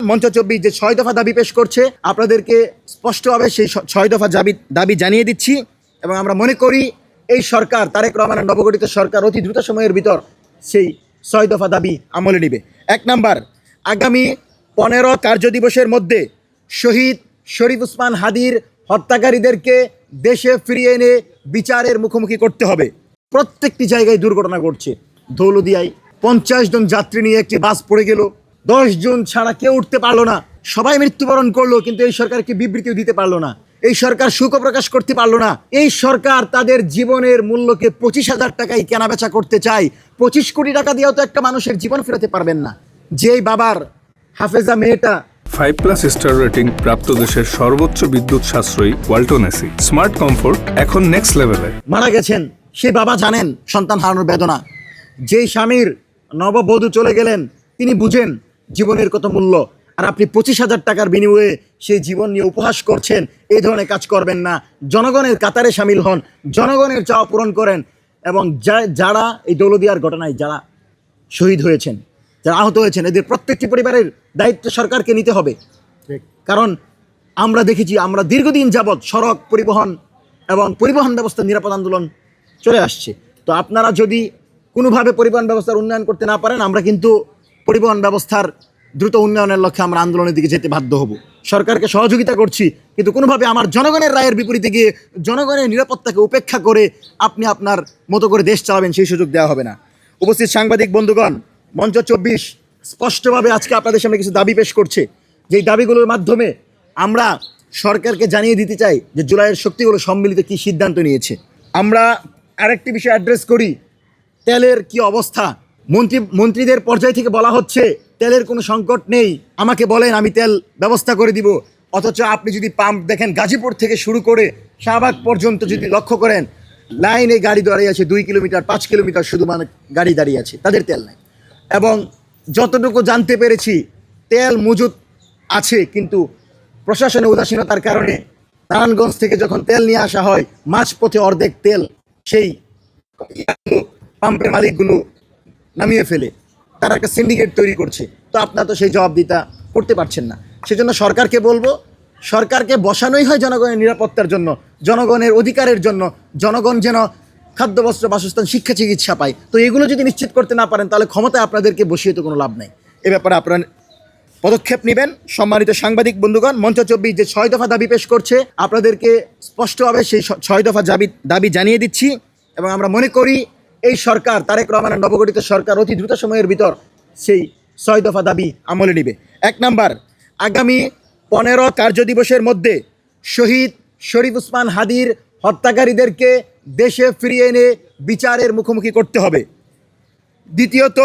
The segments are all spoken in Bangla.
মঞ্চ 24 যে 6 দফা দাবি পেশ করছে, আপনাদেরকে স্পষ্টভাবে সেই 6 দফা দাবি জানিয়ে দিচ্ছি। এবং আমরা মনে করি এই সরকার, তারেক রহমানের নবগঠিত সরকার অতি দ্রুত সময়ের ভিতর সেই 6 দফা দাবি আমলে নেবে। 1 নাম্বার, আগামী 15 কার্যদিবসের মধ্যে শহীদ শরীফ ওসমান হাদির হত্যাকারীদেরকে দেশে ফিরিয়ে এনে বিচারের মুখোমুখি করতে হবে। প্রত্যেকটি জায়গায় দুর্ঘটনা ঘটছে। দৌলদিয়ায় 50 জন যাত্রী নিয়ে একটি বাস পড়ে গেল, 10 জন ছাড়া কেউ উঠতে পারলো না, সবাই মৃত্যুবরণ করলো, কিন্তু এই সরকারকে বিবৃতিও দিতে পারলো না, এই সরকার শোকও প্রকাশ করতে পারলো না। এই সরকার তাদের জীবনের মূল্যকে 25,000 টাকায় কেনাবেচা করতে চায়। 25 কোটি টাকা দিয়েও তো একটা মানুষের জীবন ফেরাতে পারবেন না। যেই বাবার হাফেজা মেয়েটা 5+ স্টার রেটিং প্রাপ্ত দেশের সর্বোচ্চ বিদ্যুৎ সাশ্রয়ী ওয়ালটন এসি স্মার্ট কমফোর্ট এখন নেক্সট লেভেলে মারা গেছেন, সেই বাবা জানেন সন্তান হারানোর বেদনা। যেই স্বামীর নববধূ চলে গেলেন, তিনি বুঝেন জীবনের কত মূল্য। আর আপনি 25,000 টাকার বিনিময়ে সেই জীবন নিয়ে উপহাস করছেন। এই ধরনের কাজ করবেন না। জনগণের কাতারে সামিল হন, জনগণের চাওয়া পূরণ করেন। এবং যারা এই দৌলদিয়ার ঘটনায় যারা শহীদ হয়েছেন, যারা আহত হয়েছেন, এদের প্রত্যেকটি পরিবারের দায়িত্ব সরকারকে নিতে হবে। কারণ আমরা দেখেছি, আমরা দীর্ঘদিন যাবৎ সড়ক পরিবহন এবং পরিবহন ব্যবস্থা নিরাপদ আন্দোলন চলে আসছে। তো আপনারা যদি কোনোভাবে পরিবহন ব্যবস্থার উন্নয়ন করতে না পারেন, আমরা কিন্তু পরিবহন ব্যবস্থার দ্রুত উন্নয়নের লক্ষ্যে আমরা আন্দোলনের দিকে যেতে বাধ্য হব। সরকারকে সহযোগিতা করছি, কিন্তু কোনোভাবে আমার জনগণের রায়ের বিপরীতে গিয়ে জনগণের নিরাপত্তাকে উপেক্ষা করে আপনি আপনার মতো করে দেশ চালাবেন, সেই সুযোগ দেওয়া হবে না। উপস্থিত সাংবাদিক বন্ধুগণ, মঞ্চ 24 স্পষ্টভাবে আজকে আপনাদের সামনে কিছু দাবি পেশ করছে। যেই দাবিগুলোর মাধ্যমে আমরা সরকারকে জানিয়ে দিতে চাই যে জুলাইয়ের শক্তিগুলো সম্মিলিত কী সিদ্ধান্ত নিয়েছে। আমরা আরেকটি বিষয় অ্যাড্রেস করি, তেলের কি অবস্থা। মন্ত্রীদের পর্যায় থেকে বলা হচ্ছে তেলের কোনো সংকট নেই, আমাকে বলেন আমি তেল ব্যবস্থা করে দিব। অথচ আপনি যদি পাম্প দেখেন, গাজীপুর থেকে শুরু করে শাহবাগ পর্যন্ত যদি লক্ষ্য করেন, লাইনে গাড়ি দাঁড়িয়ে আছে 2 কিলোমিটার 5 কিলোমিটার শুধু মানে গাড়ি দাঁড়িয়ে আছে, তাদের তেল নাই। এবং যতটুকু জানতে পেরেছি তেল মজুদ আছে, কিন্তু প্রশাসনের উদাসীনতার কারণে নারায়ণগঞ্জ থেকে যখন তেল নিয়ে আসা হয়, মাঝপথে অর্ধেক তেল সেই পাম্পের মালিকগুলো নামিয়ে ফেলে। তারা একটা সিন্ডিকেট তৈরি করছে। তো আপনারা তো সেই জবাবদিহিতা করতে পারছেন না। সেজন্য সরকারকে বলবো, সরকারকে বসানোই হয় জনগণের নিরাপত্তার জন্য, জনগণের অধিকারের জন্য, জনগণ যেন খাদ্য, বস্ত্র, বাসস্থান, শিক্ষা, চিকিৎসা পায়। তো এগুলো যদি নিশ্চিত করতে না পারেন, তাহলে ক্ষমতায় আপনাদেরকে বসিয়ে তো কোনো লাভ নেই। এ ব্যাপারে আপনারা পদক্ষেপ নেবেন। সম্মানিত সাংবাদিক বন্ধুগণ, মঞ্চ 24 যে 6 দফা দাবি পেশ করছে, আপনাদেরকে স্পষ্টভাবে সেই 6 দফা দাবি জানিয়ে দিচ্ছি। এবং আমরা মনে করি এই সরকার, তারেক রহমানের নবগঠিত সরকার অতি দ্রুত সময়ের ভিতর সেই 6 দফা দাবি আমলে নেবে। 1 নাম্বার, আগামী 15 কার্যদিবসের মধ্যে শহীদ শরীফ ওসমান হাদির হত্যাকারীদেরকে দেশে ফিরিয়ে এনে বিচারের মুখোমুখি করতে হবে। দ্বিতীয়ত,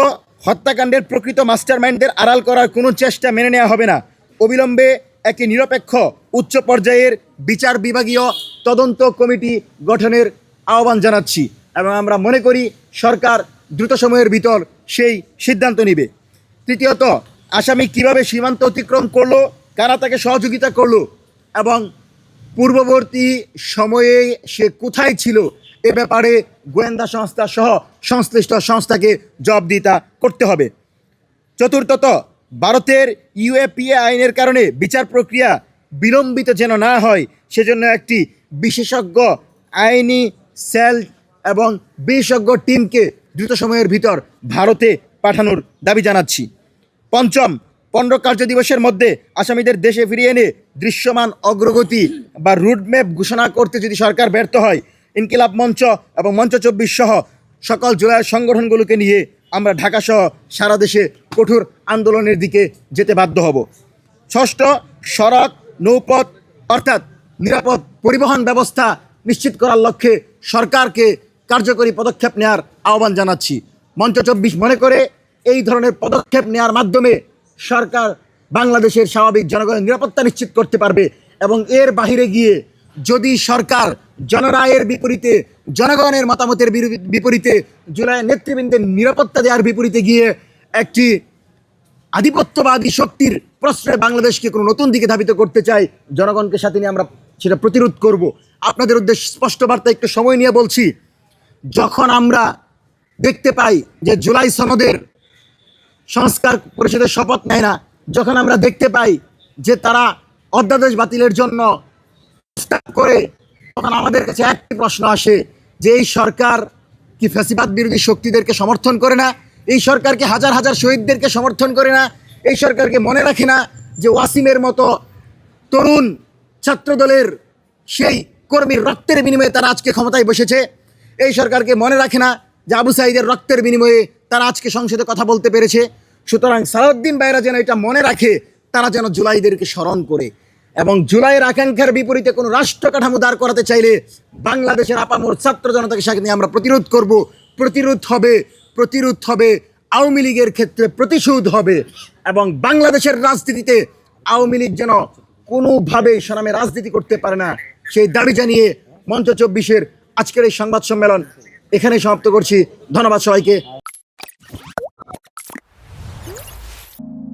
হত্যাকাণ্ডের প্রকৃত মাস্টারমাইন্ডদের আড়াল করার কোনো চেষ্টা মেনে নেওয়া হবে না। অবিলম্বে একটি নিরপেক্ষ উচ্চ পর্যায়ের বিচার বিভাগীয় তদন্ত কমিটি গঠনের আহ্বান জানাচ্ছি। এবং আমরা মনে করি সরকার দ্রুত সময়ের ভিতর সেই সিদ্ধান্ত নেবে। তৃতীয়ত, আসামি কিভাবে সীমান্ত অতিক্রম করলো, কারা তাকে সহযোগিতা করলো এবং পূর্ববর্তী সময়ে সে কোথায় ছিল, এ ব্যাপারে গোয়েন্দা সংস্থা সহ সংশ্লিষ্ট সংস্থাকে জবাবদিহিতা করতে হবে। চতুর্থত, ভারতের ইউএপিএ আইনের কারণে বিচার প্রক্রিয়া বিলম্বিত যেন না হয়, সেজন্য একটি বিশেষজ্ঞ আইনি সেল এবং বিশেষজ্ঞ টিমকে দ্রুত সময়ের ভিতর ভারতে পাঠানোর দাবি জানাচ্ছি। পঞ্চম, 15 কার্যদিবসের মধ্যে আসামিদের দেশে ফিরিয়ে এনে দৃশ্যমান অগ্রগতি বা রুটম্যাপ ঘোষণা করতে যদি সরকার ব্যর্থ হয়, ইনকিলাব মঞ্চ এবং মঞ্চ 24 সহ সকল জুলাইয়ের সংগঠনগুলোকে নিয়ে আমরা ঢাকা সহ সারা দেশে কঠোর আন্দোলনের দিকে যেতে বাধ্য হব। ষষ্ঠ, সড়ক নৌপথ অর্থাৎ নিরাপদ পরিবহন ব্যবস্থা নিশ্চিত করার লক্ষ্যে সরকারকে কার্যকরী পদক্ষেপ নেওয়ার আহ্বান জানাচ্ছি। মঞ্চ 24 মনে করে এই ধরনের পদক্ষেপ নেওয়ার মাধ্যমে সরকার বাংলাদেশের স্বাভাবিক জনগণের নিরাপত্তা নিশ্চিত করতে পারবে। এবং এর বাহিরে গিয়ে যদি সরকার জনরায়ের বিপরীতে, জনগণের মতামতের বিপরীতে, জুলাইয়ের নেতৃবৃন্দের নিরাপত্তা দেওয়ার বিপরীতে গিয়ে একটি আধিপত্যবাদী শক্তির প্রশ্রয়ে বাংলাদেশকে কোনো নতুন দিকে ধাবিত করতে চাই, জনগণকে সাথে নিয়ে আমরা সেটা প্রতিরোধ করব। আপনাদের উদ্দেশ্যে স্পষ্ট বার্তা একটু সময় নিয়ে বলছি, যখন আমরা দেখতে পাই যে জুলাই সনদের সংস্কার পরিষদের শপথ নেয় না, যখন আমরা দেখতে পাই যে তারা অধ্যাদেশ বাতিলের জন্য করে, তখন আমাদের কাছে একটি প্রশ্ন আসে যে এই সরকার কি ফ্যাসিবাদ বিরোধী শক্তিদেরকে সমর্থন করে না? এই সরকারকে হাজার হাজার শহীদদেরকে সমর্থন করে না? এই সরকারকে মনে রাখে না যে ওয়াসিমের মতো তরুণ ছাত্রদলের সেই কর্মীর রক্তের বিনিময়ে তারা আজকে ক্ষমতায় বসেছে? এই সরকারকে মনে রাখে না যে আবু সাঈদের রক্তের বিনিময়ে তারা আজকে সংসদে কথা বলতে পেরেছে? সুতরাং সালাউদ্দিন ভাইরা যেন এটা মনে রাখে, তারা যেন জুলাইদেরকে স্মরণ করে, এবং জুলাইয়ের আকাঙ্ক্ষার বিপরীতে কোনো রাষ্ট্র কাঠামো দাঁড় করাতে চাইলে বাংলাদেশের আপামর ছাত্র জনতাকে সাথে নিয়ে আমরা প্রতিরোধ করব। প্রতিরোধ হবে আওয়ামী লীগের ক্ষেত্রে প্রতিশোধ হবে, এবং বাংলাদেশের রাজনীতিতে আওয়ামী লীগ যেন কোনোভাবেই স্বনামে রাজনীতি করতে পারে না, সেই দাবি জানিয়ে মঞ্চ 24-এর আজকের এই সংবাদ সম্মেলন এখানেই সমাপ্ত করছি। ধন্যবাদ সবাইকে।